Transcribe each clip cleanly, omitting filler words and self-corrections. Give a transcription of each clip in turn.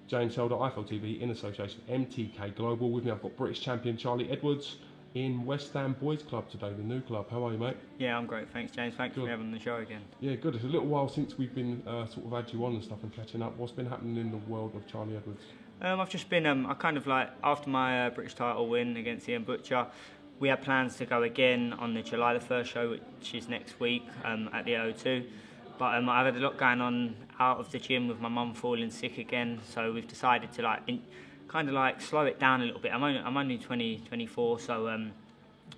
James Helder, IFL TV, in association with MTK Global. With me, I've got British champion Charlie Edwards in West Ham Boys Club today, the new club. How are you, mate? Yeah, I'm great, thanks, James. Thanks for having the show again. Yeah, good. It's a little while since we've been sort of had you on and stuff and catching up. What's been happening in the world of Charlie Edwards? I've just been, I kind of like, after my British title win against Ian Butcher, we had plans to go again on the July the 1st show, which is next week at the O2. But I've had a lot going on out of the gym with my mum falling sick again, so we've decided to kind of slow it down a little bit. I'm only 24, so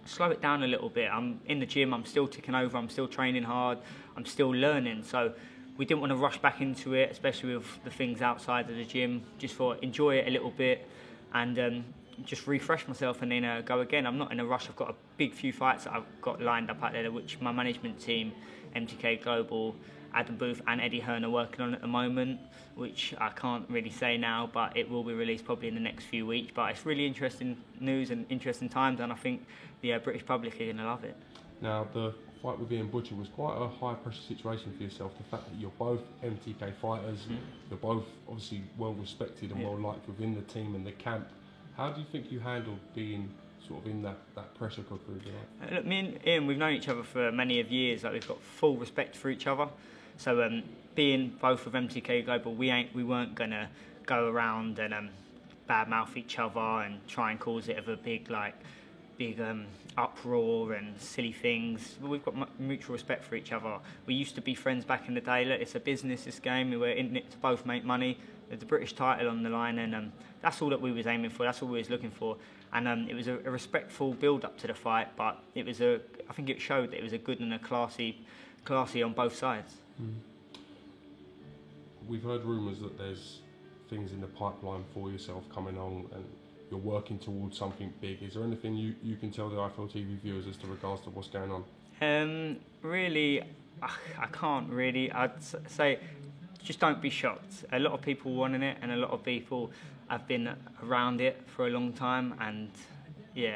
slow it down a little bit. I'm in the gym, I'm still ticking over, I'm still training hard, I'm still learning. So we didn't want to rush back into it, especially with the things outside of the gym. Just thought enjoy it a little bit and just refresh myself and then go again. I'm not in a rush. I've got a big few fights that I've got lined up out there, which my management team, MTK Global, Adam Booth and Eddie Hearn are working on at the moment, which I can't really say now, but it will be released probably in the next few weeks. But it's really interesting news and interesting times, and I think the British public are going to love it. Now, the fight with Ian Butcher was quite a high pressure situation for yourself. The fact that you're both MTK fighters, you're both obviously well respected and well liked within the team and the camp. How do you think you handled being sort of in that pressure cooker? Look, me and Ian, we've known each other for many of years. We've got full respect for each other. So being both of MTK Global, we weren't gonna go around and badmouth each other and try and cause it of a big uproar and silly things. We've got mutual respect for each other. We used to be friends back in the day. Look, it's a business, this game. We were in it to both make money. There's a British title on the line, and that's all that we was aiming for. That's all we was looking for. And it was a respectful build-up to the fight, but I think it showed that it was a good and a classy on both sides. We've heard rumours that there's things in the pipeline for yourself coming on and you're working towards something big. Is there anything you can tell the IFL TV viewers as to regards to what's going on? Really, I can't really. I'd say just don't be shocked. A lot of people wanting it and a lot of people have been around it for a long time, and yeah,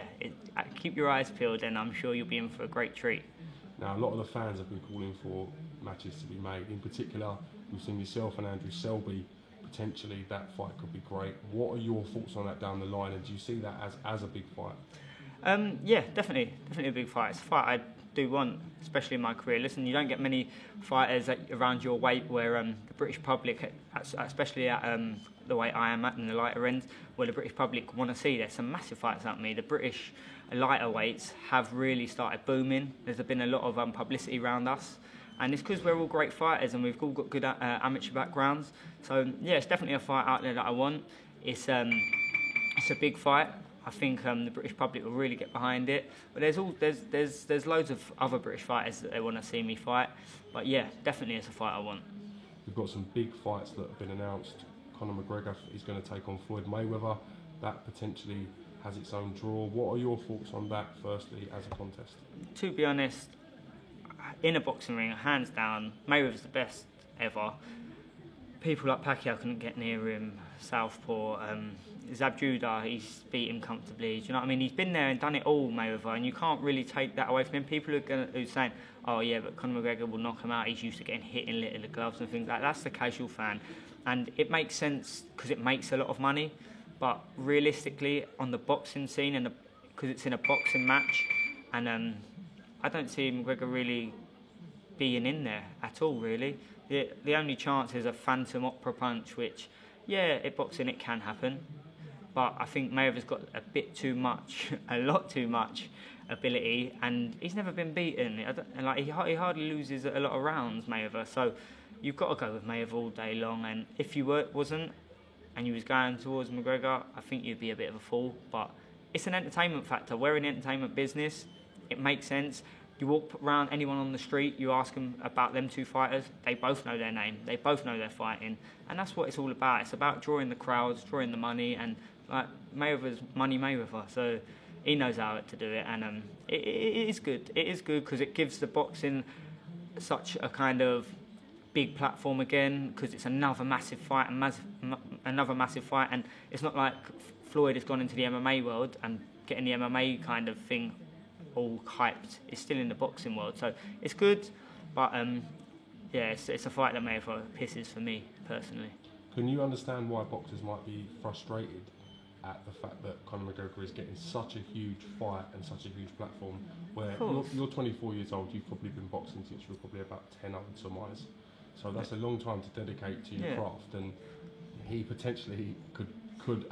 keep your eyes peeled and I'm sure you'll be in for a great treat. Now, a lot of the fans have been calling for matches to be made. In particular, we've seen yourself and Andrew Selby. Potentially, that fight could be great. What are your thoughts on that down the line, and do you see that as a big fight? Yeah, definitely a big fight. It's a fight I do want, especially in my career. Listen, you don't get many fighters around your weight where the British public, especially at the weight I am at in the lighter end, where the British public want to see. There's some massive fights at me. The British lighter weights have really started booming. There's been a lot of publicity around us. And it's because we're all great fighters and we've all got good amateur backgrounds. So yeah, it's definitely a fight out there that I want. It's a big fight. I think the British public will really get behind it. But there's loads of other British fighters that they want to see me fight. But yeah, definitely it's a fight I want. We've got some big fights that have been announced. Conor McGregor is going to take on Floyd Mayweather. That potentially has its own draw. What are your thoughts on that, firstly, as a contest? To be honest, in a boxing ring, hands down, Mayweather's the best ever. People like Pacquiao couldn't get near him. Southpaw, Zab Judah, he's beat him comfortably. Do you know what I mean? He's been there and done it all, Mayweather, and you can't really take that away from him. People are saying, "Oh yeah, but Conor McGregor will knock him out. He's used to getting hit in little gloves and things like that." That's the casual fan, and it makes sense because it makes a lot of money. But realistically, on the boxing scene, and because it's in a boxing match, and I don't see McGregor really being in there at all, really. The only chance is a phantom opera punch, which, yeah, at boxing it can happen. But I think Mayweather's got a bit too much, a lot too much ability, and he's never been beaten. He hardly loses a lot of rounds, Mayweather. So you've got to go with Mayweather all day long. And if you wasn't, and you was going towards McGregor, I think you'd be a bit of a fool. But it's an entertainment factor. We're in the entertainment business. It makes sense. You walk around anyone on the street, you ask them about them two fighters, they both know their name, they both know they're fighting, and that's what it's all about. It's about drawing the crowds, drawing the money, and Mayweather's money Mayweather, so he knows how to do it, and it is good. It is good because it gives the boxing such a kind of big platform again, because it's another massive fight, and it's not like Floyd has gone into the MMA world and getting the MMA kind of thing all hyped. It's still in the boxing world, so it's good, but yeah, it's a fight that Mayweather pisses for me personally. Can you understand why boxers might be frustrated at the fact that Conor McGregor is getting such a huge fight and such a huge platform, where you're 24 years old, you've probably been boxing since you were probably about 10 or so, so that's a long time to dedicate to your craft, and he potentially could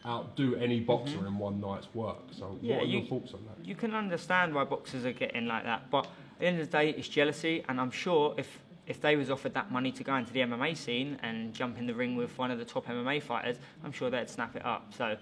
outdo any boxer in one night's work. So what are your thoughts on that? You can understand why boxers are getting like that, but at the end of the day, it's jealousy, and I'm sure if they was offered that money to go into the MMA scene and jump in the ring with one of the top MMA fighters, I'm sure they'd snap it up. So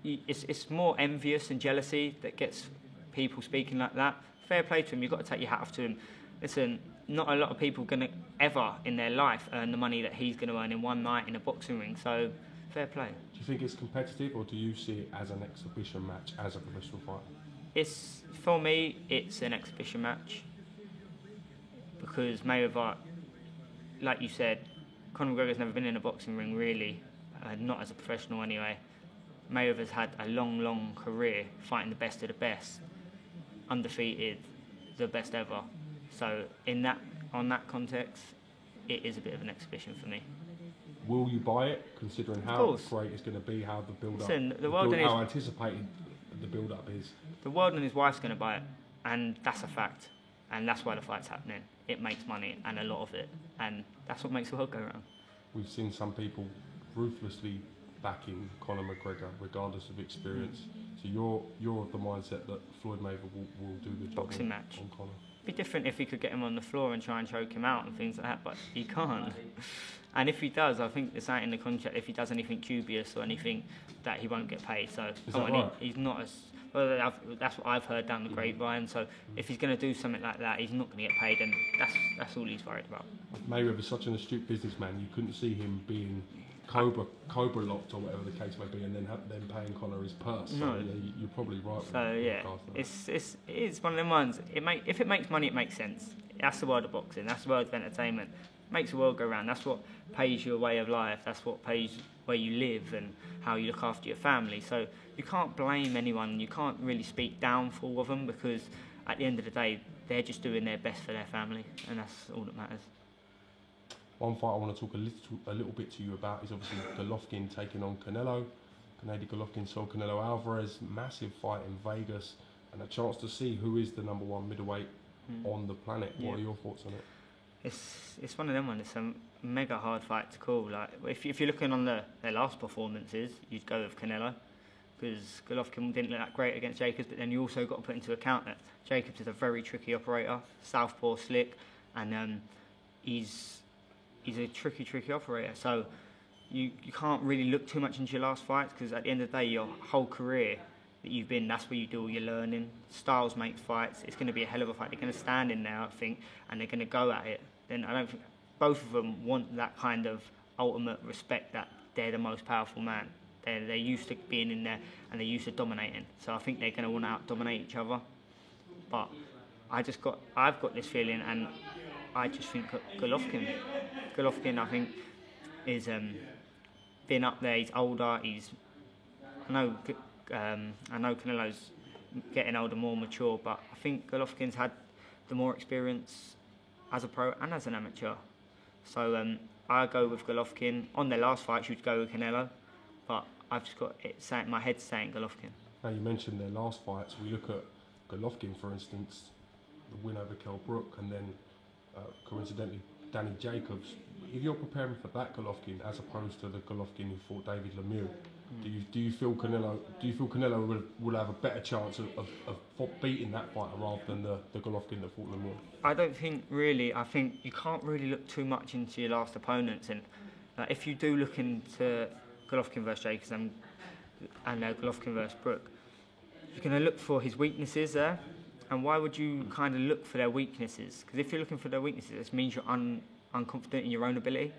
it's more envious and jealousy that gets people speaking like that. Fair play to him. You've got to take your hat off to him. Listen, not a lot of people are going to ever in their life earn the money that he's going to earn in one night in a boxing ring. So fair play. Do you think it's competitive, or do you see it as an exhibition match as a professional fighter? For me, it's an exhibition match. Because Mayweather, like you said, Conor McGregor's never been in a boxing ring really, not as a professional anyway. Mayweather's had a long, long career fighting the best of the best, undefeated, the best ever. So on that context, it is a bit of an exhibition for me. Will you buy it, considering how great it's going to be, how the build-up, how anticipated the build-up is? The world and his wife's going to buy it, and that's a fact. And that's why the fight's happening. It makes money, and a lot of it, and that's what makes the world go round. We've seen some people ruthlessly backing Conor McGregor, regardless of experience. So you're of the mindset that Floyd Mayweather will do the job boxing match on Conor. It'd be different if he could get him on the floor and try and choke him out and things like that, but he can't. And if he does, I think there's that in the contract. If he does anything dubious or anything, that he won't get paid. So he's not as. Well, that's what I've heard down the grapevine. So if he's going to do something like that, he's not going to get paid, and that's all he's worried about. Mayweather's such an astute businessman. You couldn't see him being Cobra locked or whatever the case may be, and then paying Conor his purse. So No. yeah, you're probably right. So yeah, it's one of them ones. If it makes money, it makes sense. That's the world of boxing. That's the world of entertainment. It makes the world go round. That's what pays your way of life. That's what pays where you live and how you look after your family. So you can't blame anyone. You can't really speak downfall of them, because at the end of the day, they're just doing their best for their family, and that's all that matters. One fight I want to talk a little bit to you about is obviously Golovkin taking on Canelo. Gennady Golovkin saw Canelo Alvarez, massive fight in Vegas, and a chance to see who is the number one middleweight on the planet. Yeah. What are your thoughts on it? It's one of them ones. It's a mega hard fight to call. Like if you're looking on their last performances, you'd go with Canelo, because Golovkin didn't look that great against Jacobs. But then you also got to put into account that Jacobs is a very tricky operator, southpaw slick, and he's a tricky operator. So you can't really look too much into your last fights, because at the end of the day, your whole career that you've been, that's where you do all your learning. Styles make fights. It's going to be a hell of a fight. They're going to stand in there, I think, and they're going to go at it. Then I don't think both of them want that kind of ultimate respect that they're the most powerful man. They're used to being in there, and they're used to dominating. So I think they're going to want to out-dominate each other. But I've got this feeling, and I just think Golovkin, I think, is been up there. He's older. I know Canelo's getting older, more mature, but I think Golovkin's had the more experience as a pro and as an amateur. So I go with Golovkin. On their last fight, you'd go with Canelo, but I've just got it saying, my head's saying Golovkin. Now you mentioned their last fights. We look at Golovkin, for instance, the win over Kell Brook, and then coincidentally Danny Jacobs. If you're preparing for that Golovkin as opposed to the Golovkin who fought David Lemieux, do you feel Canelo will have a better chance of beating that fighter rather than the Golovkin that fought Lemieux? I don't think really. I think you can't really look too much into your last opponents, and if you do look into Golovkin versus Jacobs and Golovkin versus Brook, you're going to look for his weaknesses there. And why would you kind of look for their weaknesses? Because if you're looking for their weaknesses, it means you're unconfident in your own ability.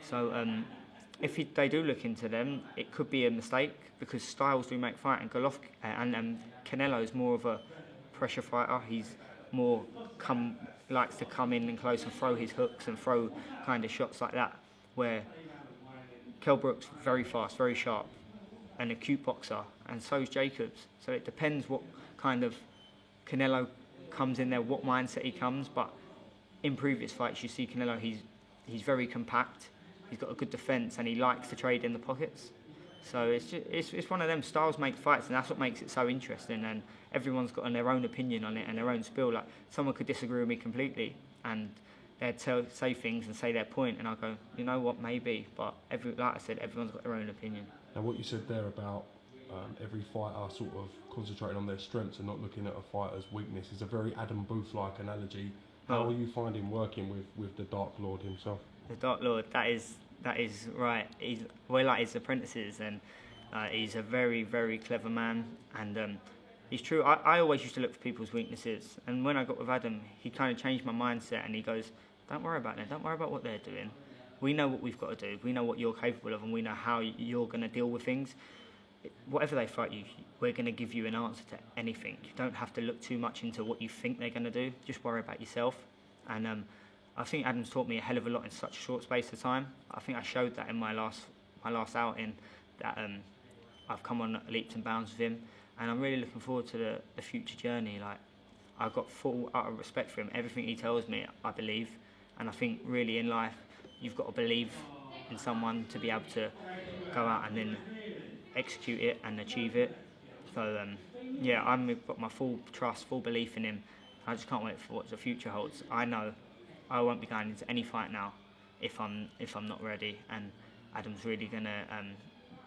So if they do look into them, it could be a mistake, because styles do make fight, and Golovkin and Canelo is more of a pressure fighter. He's more likes to come in and close and throw his hooks and throw kind of shots like that, where Kell Brook's very fast, very sharp, and a cute boxer, and so is Jacobs. So it depends what kind of Canelo comes in there, what mindset he comes. But in previous fights, you see Canelo, he's very compact. he's got a good defence, and he likes to trade in the pockets. So it's one of them, styles make fights, and that's what makes it so interesting. And everyone's got their own opinion on it and their own spiel. Like, someone could disagree with me completely, and they'd say things and say their point, and I'll go, you know what, maybe. But like I said, everyone's got their own opinion. Now, what you said there about every fighter sort of concentrating on their strengths and not looking at a fighter's weakness is a very Adam Booth-like analogy. How are you finding working with the Dark Lord himself? The Dark Lord, that is right. We're like his apprentices, and he's a very, very clever man. And he's true. I always used to look for people's weaknesses, and when I got with Adam, he kind of changed my mindset, and he goes, don't worry about them. Don't worry about what they're doing. We know what we've got to do. We know what you're capable of, and we know how you're going to deal with things. Whatever they fight you, we're going to give you an answer to anything. You don't have to look too much into what you think they're going to do. Just worry about yourself. And I think Adam's taught me a hell of a lot in such a short space of time. I think I showed that in my last outing, that I've come on leaps and bounds with him, and I'm really looking forward to the future journey. Like, I've got full utter respect for him. Everything he tells me, I believe, and I think really in life, you've got to believe in someone to be able to go out and then execute it and achieve it. So yeah, I've got my full trust, full belief in him. I just can't wait for what the future holds. I know I won't be going into any fight now if I'm not ready, and Adam's really gonna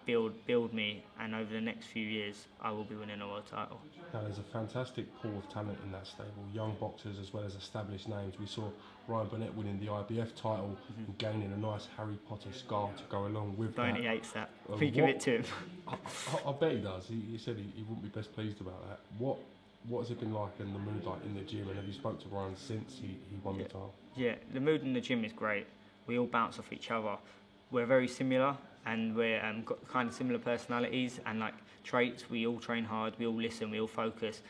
build me, and over the next few years I will be winning a world title. Now, there's a fantastic pool of talent in that stable, young boxers as well as established names. We saw Ryan Burnett winning the IBF title and gaining a nice Harry Potter scar to go along with that. He hates that. We give it to him. I bet he does. He said he wouldn't be best pleased about that. What has it been like in the mood, like in the gym, and have you spoke to Ryan since he won the title? Yeah, the mood in the gym is great. We all bounce off each other. We're very similar, and we're got kind of similar personalities and like traits. We all train hard, we all listen, we all focus.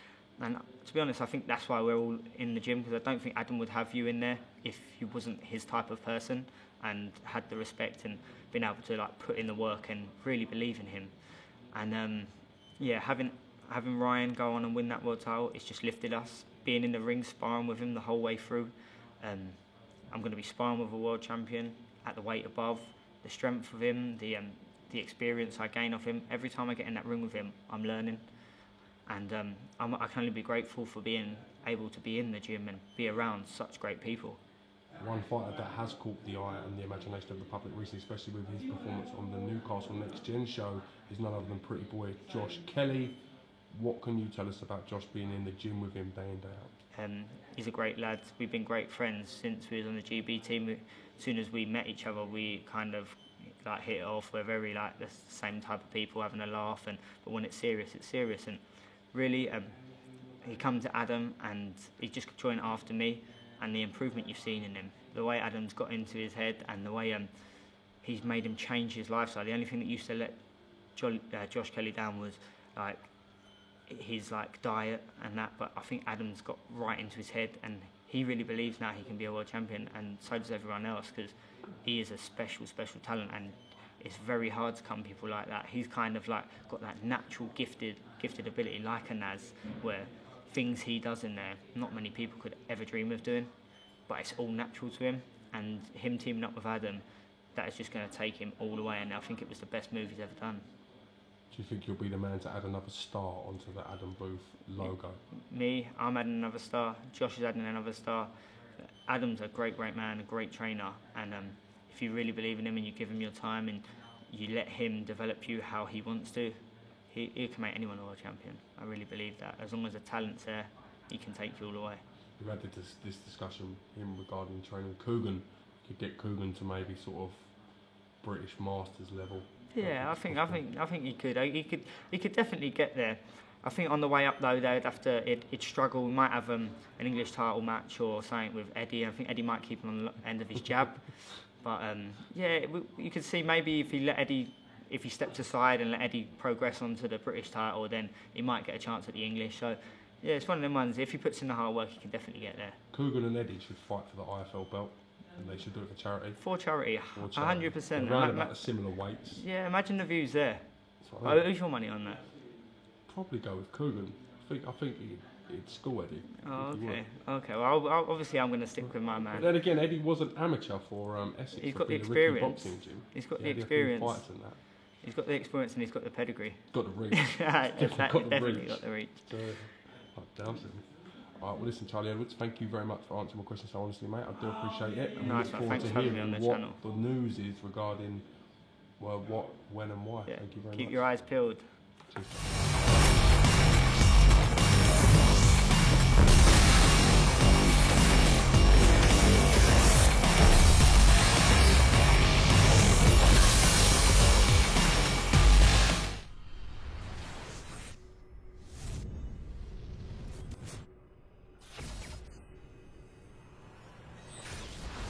And to be honest, I think that's why we're all in the gym, because I don't think Adam would have you in there if you wasn't his type of person and had the respect and been able to like put in the work and really believe in him. And yeah, having Ryan go on and win that world title, it's just lifted us. Being in the ring, sparring with him the whole way through. I'm going to be sparring with a world champion at the weight above. The strength of him, the experience I gain off him. Every time I get in that ring with him, I'm learning. And I can only be grateful for being able to be in the gym and be around such great people. One fighter that has caught the eye and the imagination of the public recently, especially with his performance on the Newcastle Next Gen show, is none other than pretty boy Josh Kelly. What can you tell us about Josh being in the gym with him day in, day out? He's a great lad. We've been great friends since we was on the GB team. As soon as we met each other, we kind of like hit it off. We're very like the same type of people, having a laugh, but when it's serious, it's serious. And really, he come to Adam, and he just joined after me. And the improvement you've seen in him, the way Adam's got into his head, and the way he's made him change his lifestyle. The only thing that used to let Josh Kelly down was like his like diet and that, but I think Adam's got right into his head, and he really believes now he can be a world champion, and so does everyone else, because he is a special talent, and it's very hard to come people like that. He's kind of like got that natural gifted ability, like a Naz, where things he does in there, not many people could ever dream of doing, but it's all natural to him. And him teaming up with Adam, that is just going to take him all the way, and I think it was the best move he's ever done. Do you think you'll be the man to add another star onto the Adam Booth logo? Me, I'm adding another star. Josh is adding another star. Adam's a great man, a great trainer, and if you really believe in him and you give him your time and you let him develop you how he wants to, he can make anyone a world champion. I really believe that. As long as the talent's there, he can take you all the way. We had this discussion in regarding training Coogan. Could get Coogan to maybe sort of British Masters level. Yeah, I think he could. He could definitely get there. I think on the way up though, he'd struggle. We might have an English title match or something with Eddie. I think Eddie might keep him on the end of his jab. But yeah, you could see maybe if he stepped aside and let Eddie progress onto the British title, then he might get a chance at the English. So yeah, it's one of them ones. If he puts in the hard work, he can definitely get there. Coogan and Eddie should fight for the IFL belt, and they should do it for charity. For charity, 100%. Around about similar weights. Yeah, imagine the views there. Who's your money on that? Probably go with Coogan. I think it's school Eddie. Oh, if you okay. were. Okay. Well, obviously, I'm going to stick with my man. But then again, Eddie was an amateur for Essex. He's for got the being a rookie experience. boxing gym. He's got He the had a few experience. fights and that. He's got the experience and he's got the pedigree. Got the reach. Definitely reach. got the reach. So, down to him. All right, well, listen, Charlie Edwards, thank you very much for answering my questions so honestly, mate. I do appreciate it. And Nice we look one. forward Thanks to for having me hearing on the what channel. the news is regarding, well, what, when and why. Yeah. Thank you very much. Keep your eyes peeled. Cheers.